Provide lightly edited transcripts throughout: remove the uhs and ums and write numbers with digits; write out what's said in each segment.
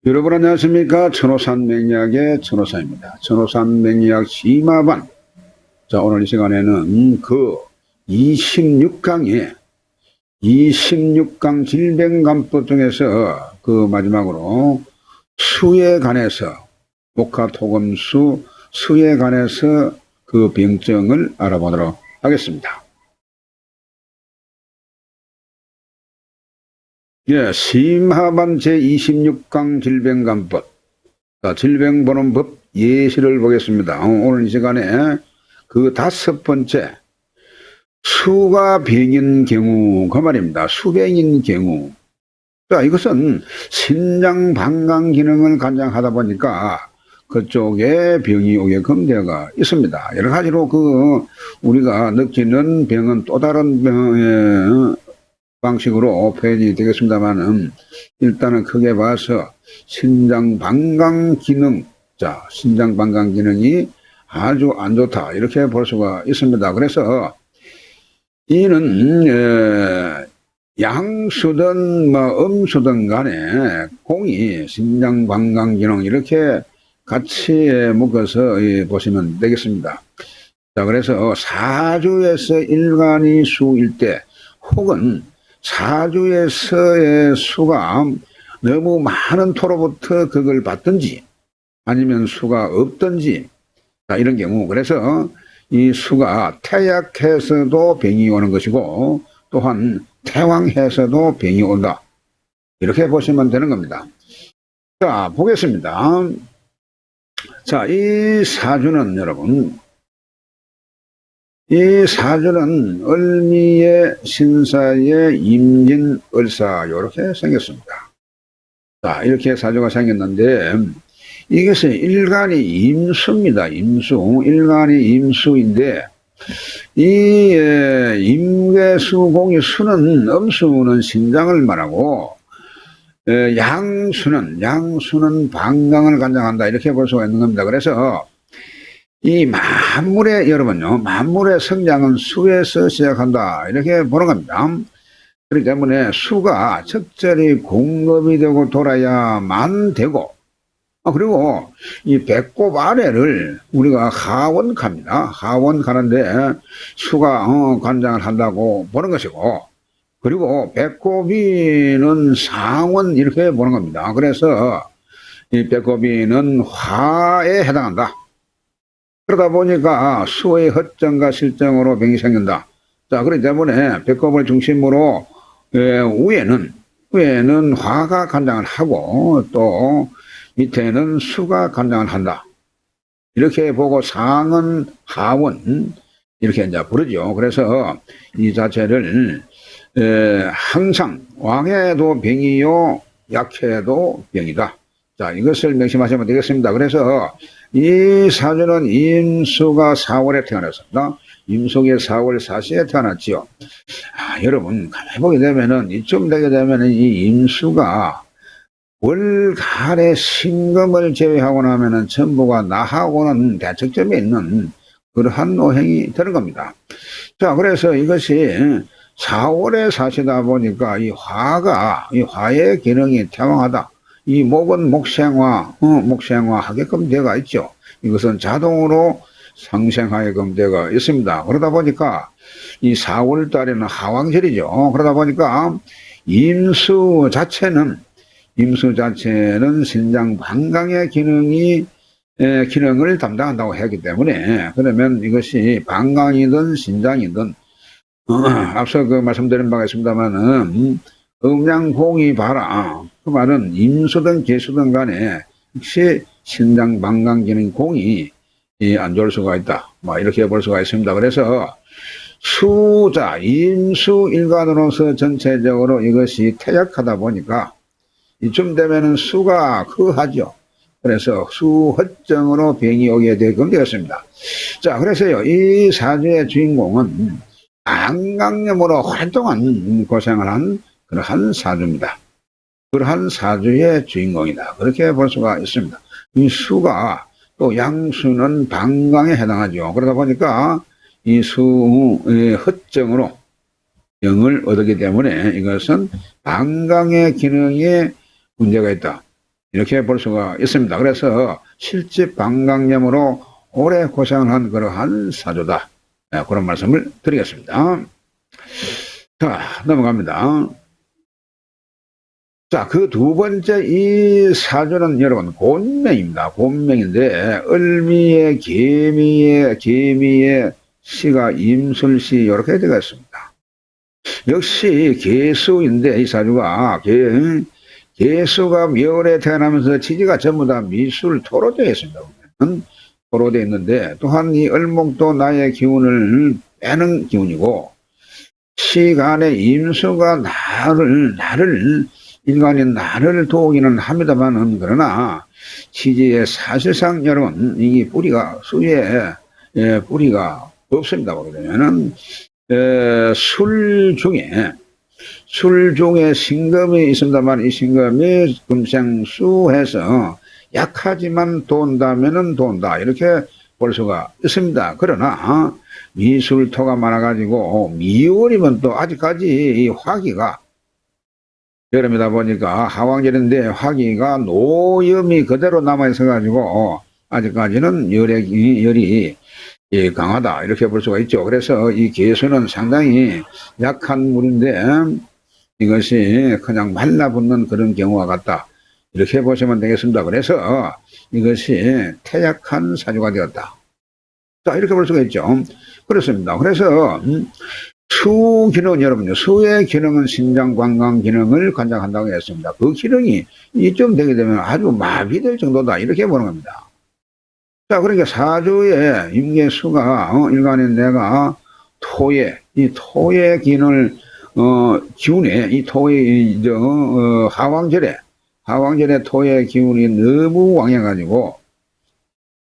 여러분 안녕하십니까. 천호산맹리학의 천호사입니다. 천호산맹리학 심화반. 자, 오늘 이 시간에는 그 26강 질병간법 중에서 그 마지막으로 수에 관해서, 목화토금수 수에 관해서 그 병증을 알아보도록 하겠습니다. 예, 심화반 제26강 질병간법, 질병보건법 예시를 보겠습니다. 오늘 이 시간에 그 5번째, 수가 병인 경우, 그 말입니다. 수병인 경우. 자, 이것은 신장 방광 기능을 관장하다 보니까 그쪽에 병이 오게끔 되어가 있습니다. 여러 가지로 우리가 느끼는 병은 또 다른 병의 방식으로 표현이 되겠습니다만은, 일단은 크게 봐서 신장 방광 기능, 신장 방광 기능이 아주 안 좋다, 이렇게 볼 수가 있습니다. 그래서 이는 양수든 음수든 간에 공이 신장 방광 기능 이렇게 같이 묶어서 보시면 되겠습니다. 자, 그래서 사주에서 일간이 수일 때, 혹은 사주에서의 수가 너무 많은 토로부터 그걸 받든지 아니면 수가 없든지, 이런 경우, 그래서 이 수가 태약해서도 병이 오는 것이고 또한 태왕해서도 병이 온다, 이렇게 보시면 되는 겁니다. 자, 보겠습니다. 자, 이 사주는 여러분, 이 사주는 을미의 신사의 임진을사, 이렇게 생겼습니다. 자, 이렇게 사주가 생겼는데, 이것이 일간이 임수입니다. 임수. 일간이 임수인데, 이 임계수공이 수는, 음수는 신장을 말하고, 양수는 방광을 관장한다, 이렇게 볼 수가 있는 겁니다. 그래서 이 만물의, 여러분요, 만물의 성장은 수에서 시작한다, 이렇게 보는 겁니다. 그렇기 때문에 수가 적절히 공급이 되고 돌아야만 되고, 그리고 이 배꼽 아래를 우리가 하원갑니다. 하원가는데 수가 관장을 한다고 보는 것이고, 그리고 배꼽이는 상원, 이렇게 보는 겁니다. 그래서 이 배꼽이는 화에 해당한다. 그러다 보니까 수의 허정과 실정으로 병이 생긴다. 자, 그렇기 때문에 배꼽을 중심으로 위에는 화가 관장을 하고 또 밑에는 수가 관장을 한다, 이렇게 보고 상은 하원, 이렇게 이제 부르죠. 그래서 이 자체를 항상 왕해도 병이요 약해도 병이다. 자, 이것을 명심하시면 되겠습니다. 그래서 이 사주는 임수가 4월에 태어났습니다. 임수가 4월 4시에 태어났지요. 여러분, 가만히 보게 되면은, 이쯤 되게 되면은 이 임수가 월간의 신금을 제외하고 나면은 전부가 나하고는 대척점에 있는 그러한 오행이 되는 겁니다. 자, 그래서 이것이 4월에 사시다 보니까 이 화의 기능이 태왕하다. 이 목은 목생화 하게끔 되어가 있죠. 이것은 자동으로 상생하게끔 되어가 있습니다. 그러다 보니까 이 4월 달에는 하왕절이죠. 그러다 보니까 임수 자체는 신장 방광의 기능을 담당한다고 했기 때문에, 그러면 이것이 방광이든 신장이든, 앞서 말씀드린 바가 있습니다만은, 음양공이 봐라, 그 말은 임수든 계수든 간에 역시 신장 방광 기능 공이 안 좋을 수가 있다, 이렇게 볼 수가 있습니다. 그래서 임수 일간으로서 전체적으로 이것이 퇴약하다 보니까 이쯤 되면은 수가 하죠. 그래서 수허정으로 병이 오게 되었습니다. 자, 그래서요, 이 사주의 주인공은 방광염으로 활동한 고생을 한 그러한 사주입니다. 그러한 사주의 주인공이다, 그렇게 볼 수가 있습니다. 이 수가 또 양수는 방광에 해당하죠. 그러다 보니까 이 수의 허정으로 병을 얻었기 때문에 이것은 방광의 기능에 문제가 있다, 이렇게 볼 수가 있습니다. 그래서 실제 방광염으로 오래 고생을 한 그러한 사주다. 네, 그런 말씀을 드리겠습니다. 자, 넘어갑니다. 자, 그 두 번째 이 사주는 여러분 곤명입니다. 곤명인데 을미에 개미에 시가 임술시 이렇게 되겠습니다. 역시 개수인데 이 사주가 개수가 묘월에 태어나면서 지지가 전부 다 미술 토로 되어 있습니다. 토로 되어 있는데 또한 이 을목도 나의 기운을 빼는 기운이고 시간에 임수가 나를 인간인 나를 도우기는 합니다만은 그러나 지지에 사실상 여러분 이 뿌리가 수에 뿌리가 없습니다. 그러면은 술 중에 신금이 있습니다만 이 신금이 금생수해서 약하지만 돈다면은 돈다 이렇게 볼 수가 있습니다. 그러나 미술토가 많아가지고 미월이면 또 아직까지 이 화기가 여름이다 보니까 하왕절인데 화기가 노염이 그대로 남아있어가지고 아직까지는 열이 강하다 이렇게 볼 수가 있죠. 그래서 이 개수는 상당히 약한 물인데 이것이 그냥 말라붙는 그런 경우와 같다 이렇게 보시면 되겠습니다. 그래서 이것이 태약한 사주가 되었다. 자, 이렇게 볼 수가 있죠. 그렇습니다. 그래서 수 기능 여러분요. 수의 기능은 신장 관광 기능을 관장한다고 했습니다. 그 기능이 이쯤 되게 되면 아주 마비될 정도다 이렇게 보는 겁니다. 자, 그러니까 사주의 임계수가 일간인 내가 이 토의 기운을 기운에 이 토의 하왕절에 토의 기운이 너무 왕해가지고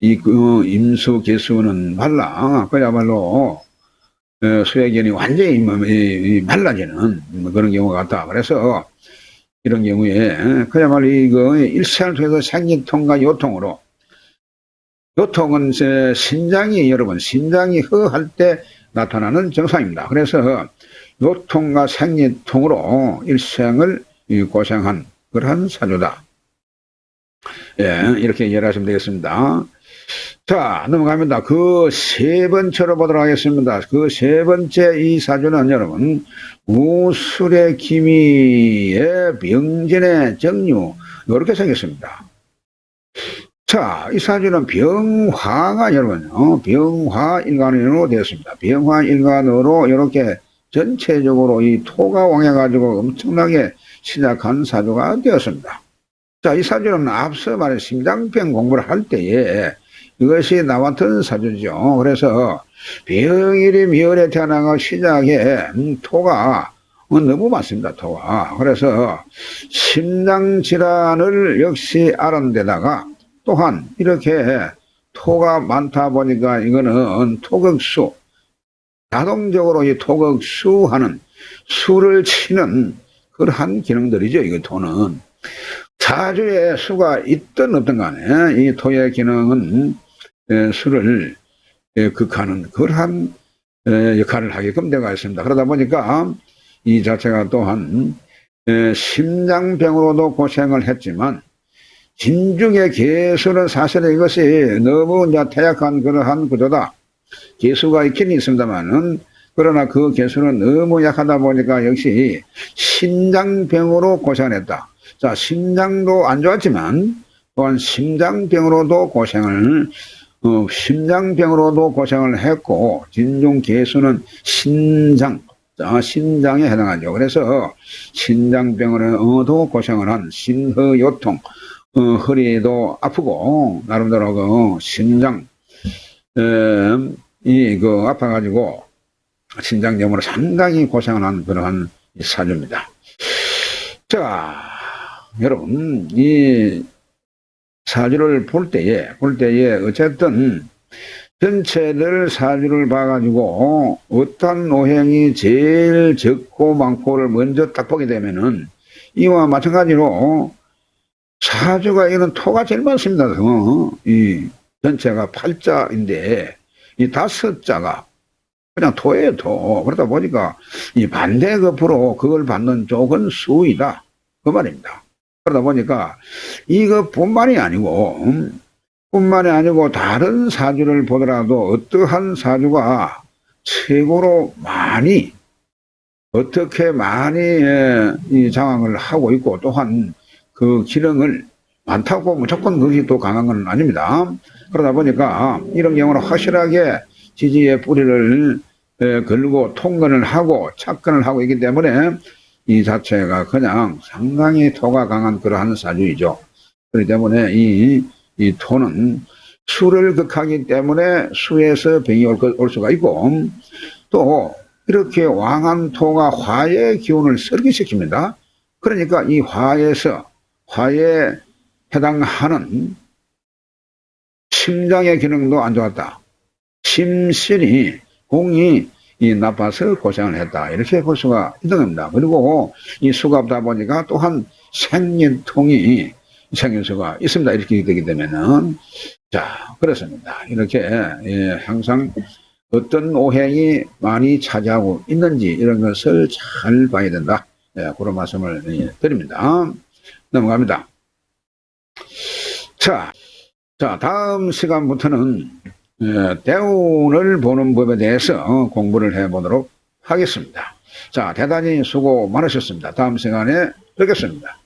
이 임수 개수는 말라 그야말로 수의 기운이 완전히 말라지는 그런 경우가 같다. 그래서 이런 경우에 그야말로 이거 일생을 통해서 생리통과 요통으로 요통은 신장이 허할 때 나타나는 증상입니다. 그래서 요통과 생리통으로 일생을 고생한 그러한 사주다. 예, 이렇게 이해하시면 되겠습니다. 자, 넘어갑니다. 그 세 번째로 보도록 하겠습니다. 그 세 번째 이 사주는 여러분 우술의 기미의 병진의 정류 이렇게 생겼습니다. 자, 이 사주는 병화가 여러분 병화 일간으로 되었습니다. 병화 일간으로 이렇게 전체적으로 이 토가 왕해가지고 엄청나게 시작한 사주가 되었습니다. 자, 이 사주는 앞서 말한 심장병 공부를 할 때에 이것이 나왔던 사주죠. 그래서 병일이 미월에 태어나가 시작에 토가 너무 많습니다. 토가. 그래서 심장질환을 역시 앓은 데다가 또한 이렇게 토가 많다 보니까 이거는 토극수 자동적으로 이 토극수하는 수를 치는 그러한 기능들이죠. 이거 토는 사주에 수가 있든 없든 간에 이 토의 기능은 수를 극하는 그러한 역할을 하게끔 되어 있습니다. 그러다 보니까 이 자체가 또한 심장병으로도 고생을 했지만 진중의 개수는 사실은 이것이 너무 이제 태약한 그러한 구조다. 개수가 있긴 있습니다만은 그러나 그 개수는 너무 약하다 보니까 역시 신장병으로 고생했다. 자, 심장도 안 좋았지만 또한 심장병으로도 고생을 했고 진중 개수는 신장에 해당하죠. 그래서 신장병으로도 고생을 한 신허요통 허리도 아프고 나름대로 그 심장 아파가지고 신장염으로 상당히 고생을 한 그러한 사주입니다. 자, 여러분 이 사주를 볼 때에 어쨌든 전체들 사주를 봐가지고 어떤 오행이 제일 적고 많고를 먼저 딱 보게 되면은 이와 마찬가지로 사주가 이런 토가 제일 많습니다. 이 전체가 8자인데 이 5자가 그냥 토예요, 토. 그러다 보니까 이 반대급으로 그걸 받는 쪽은 수이다. 그 말입니다. 그러다 보니까 이것뿐만이 아니고 다른 사주를 보더라도 어떠한 사주가 최고로 많이 어떻게 많이 이 장악을 하고 있고 또한 그 기능을 많다고 무조건 그것이 또 강한 건 아닙니다. 그러다 보니까 이런 경우는 확실하게 지지의 뿌리를 걸고 통근을 하고 착근을 하고 있기 때문에 이 자체가 그냥 상당히 토가 강한 그러한 사주이죠. 그렇기 때문에 이 토는 수를 극하기 때문에 수에서 병이 올 수가 있고 또 이렇게 왕한 토가 화의 기운을 설기시킵니다. 그러니까 이 화에 해당하는 심장의 기능도 안 좋았다. 심신이 공이 나빠서 고생을 했다. 이렇게 볼 수가 있는 겁니다. 그리고 이 수가 없다 보니까 또한 생린통이 생길 수가 있습니다. 이렇게 되기 되면은. 자, 그렇습니다. 이렇게, 항상 어떤 오행이 많이 차지하고 있는지 이런 것을 잘 봐야 된다. 그런 말씀을 드립니다. 넘어갑니다. 자, 다음 시간부터는 대운을 보는 법에 대해서 공부를 해보도록 하겠습니다. 자, 대단히 수고 많으셨습니다. 다음 시간에 뵙겠습니다.